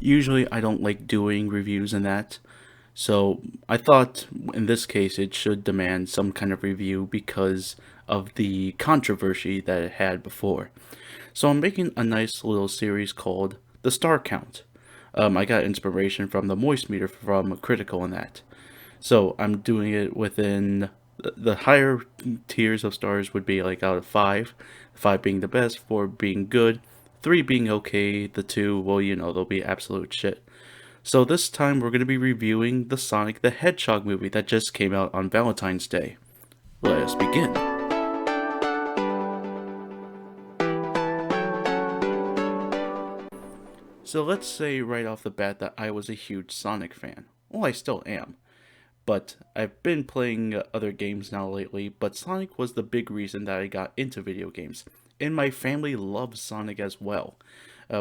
Usually I don't like doing reviews and that, so I thought in this case it should demand some kind of review because of the controversy that it had before. So I'm making a nice little series called The Star Count. I got inspiration from the moist meter from Critical and that. So I'm doing it within the higher tiers of stars would be like out of five, five being the best, four being good, three being okay, the two, well, they'll be absolute shit. So this time we're going to be reviewing the Sonic the Hedgehog movie that just came out on Valentine's Day. Let us begin. So let's say right off the bat that I was a huge Sonic fan. Well, I still am. But I've been playing other games now lately, but Sonic was the big reason that I got into video games. And my family loves Sonic as well.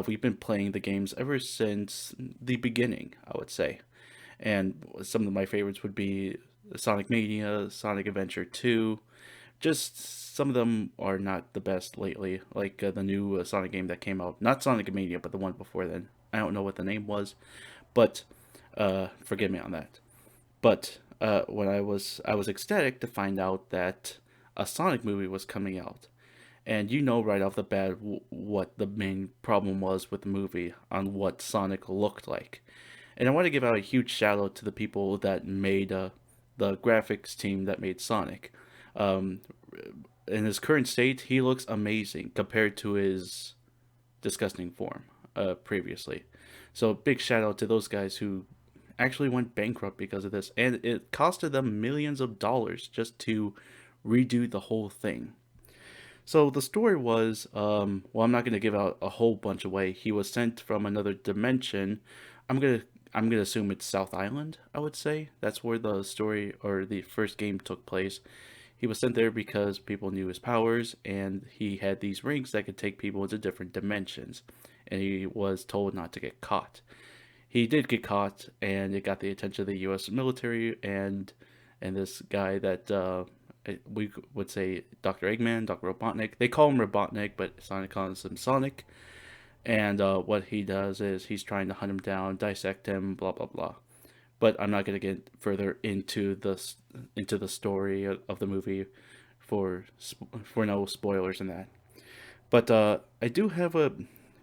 We've been playing the games ever since the beginning, I would say. And some of my favorites would be Sonic Mania, Sonic Adventure 2. Just some of them are not the best lately, like the new Sonic game that came out. Not Sonic Mania, but the one before then. I don't know what the name was, but forgive me on that. But when I was ecstatic to find out that a Sonic movie was coming out, and you know right off the bat what the main problem was with the movie on what Sonic looked like. And I want to give out a huge shout out to the people that made the graphics team that made Sonic. Um, in his current state, he looks amazing compared to his disgusting form previously. So big shout out to those guys who actually went bankrupt because of this, and it costed them millions of dollars just to redo the whole thing. So the story was, well, I'm not going to give out a whole bunch away. He was sent from another dimension. I'm gonna I'm gonna assume it's South Island. I would say that's where the story or the first game took place. He was sent there because people knew his powers, and he had these rings that could take people into different dimensions. And he was told not to get caught. He did get caught, and it got the attention of the U.S. military and this guy that we would say Dr. Eggman, Dr. Robotnik. They call him Robotnik, but Sonic calls him Sonic. And what he does is he's trying to hunt him down, dissect him, blah blah blah. But I'm not going to get further into the story of the movie for for no spoilers in that. But I do have a.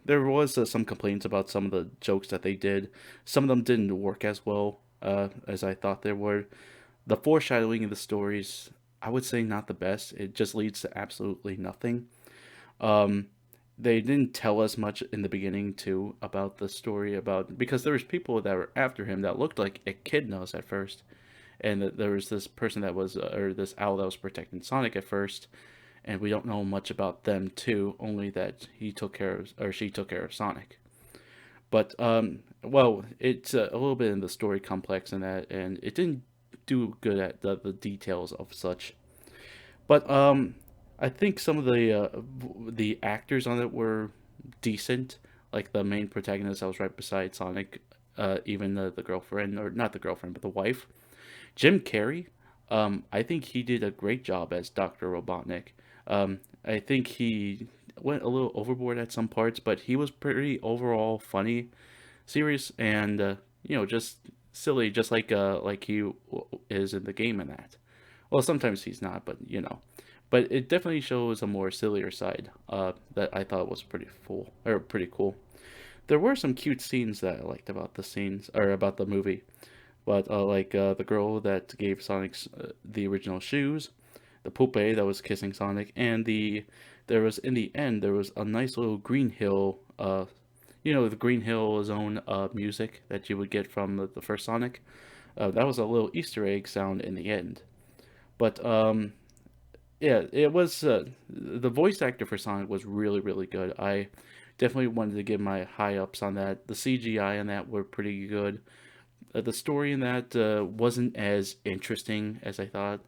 There was some complaints about some of the jokes that they did. Some of them didn't work as well as I thought they would. The foreshadowing of the stories, I would say, not the best. It just leads to absolutely nothing. Um, they didn't tell us much in the beginning too about the story about because there was people that were after him that looked like echidnas at first, and there was this person that was or this owl that was protecting Sonic at first, and we don't know much about them too. Only that he took care of or she took care of Sonic. But well, it's a little bit in the story complex in that, and it didn't do good at the details of such. But I think some of the actors on it were decent. Like the main protagonist, I was right beside Sonic. Even the girlfriend, or not the girlfriend, but the wife, Jim Carrey. I think he did a great job as Doctor Robotnik. I think he went a little overboard at some parts, but he was pretty overall funny, serious, and just silly, just like he is in the game and that. Well, sometimes he's not, but But it definitely shows a more sillier side that I thought was pretty full or pretty cool. There were some cute scenes that I liked about the scenes or about the movie, but like the girl that gave Sonic's the original shoes, the Poupe that was kissing Sonic, and there was in the end there was a nice little Green Hill, the Green Hill Zone music that you would get from the first Sonic. That was a little Easter egg sound in the end. But yeah, it was the voice actor for Sonic was really really good. I definitely wanted to give my high ups on that. The CGI on that were pretty good. The story in that wasn't as interesting as I thought,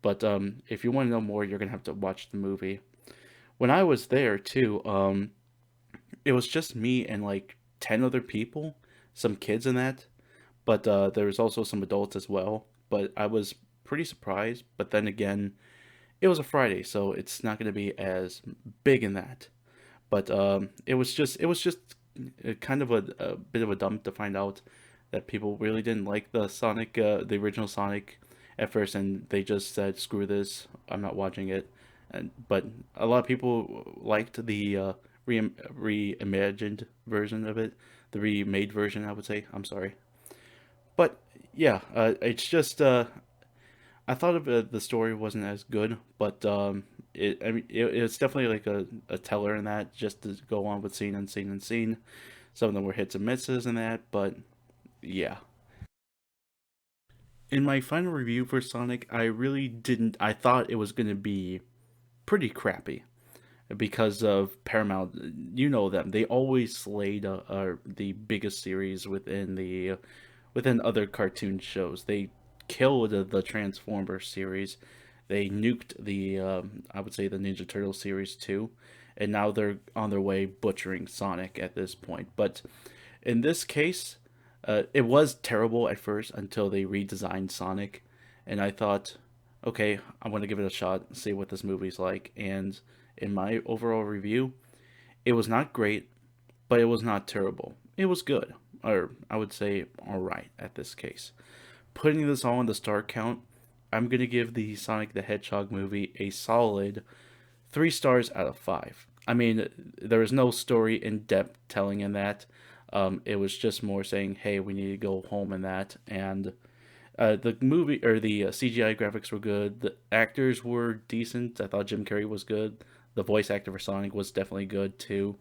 but if you want to know more, you're gonna have to watch the movie. When I was there too, it was just me and like 10 other people, some kids in that, but there was also some adults as well. But I was pretty surprised. But then again, it was a Friday, so it's not going to be as big in that. But it was just kind of a bit of a dump to find out that people really didn't like the original Sonic at first, and they just said, "Screw this, I'm not watching it." But a lot of people liked the reimagined version of it, the remade version, I would say. I'm sorry, but yeah, it's just I thought of the story wasn't as good, but it's definitely like a teller in that, just to go on with scene and scene and scene. Some of them were hits and misses in that, but yeah. In my final review for Sonic, I really didn't. I thought it was going to be pretty crappy because of Paramount. You know them; they always slayed the biggest series within other cartoon shows. They killed the Transformers series. They nuked the I would say the Ninja Turtle series too, and now they're on their way butchering Sonic at this point. But in this case, it was terrible at first until they redesigned Sonic, and I thought, okay, I'm gonna give it a shot, see what this movie's like. And in my overall review, it was not great, but it was not terrible. It was good, or I would say all right at this case. Putting this all in the star count, I'm gonna give the Sonic the Hedgehog movie a solid 3 stars out of 5. I mean, there was no story in depth telling in that. It was just more saying, "Hey, we need to go home," in that, and the movie or the CGI graphics were good. The actors were decent. I thought Jim Carrey was good. The voice actor for Sonic was definitely good too,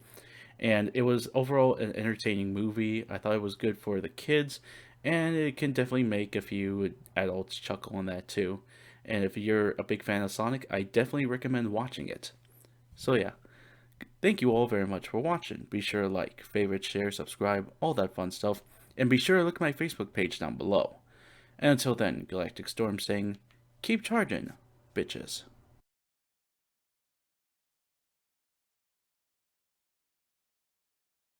and it was overall an entertaining movie. I thought it was good for the kids, and it can definitely make a few adults chuckle on that too. And if you're a big fan of Sonic, I definitely recommend watching it. So yeah, thank you all very much for watching. Be sure to like, favorite, share, subscribe, all that fun stuff, and be sure to look at my Facebook page down below. And until then, Galactic Storm saying, keep charging, bitches.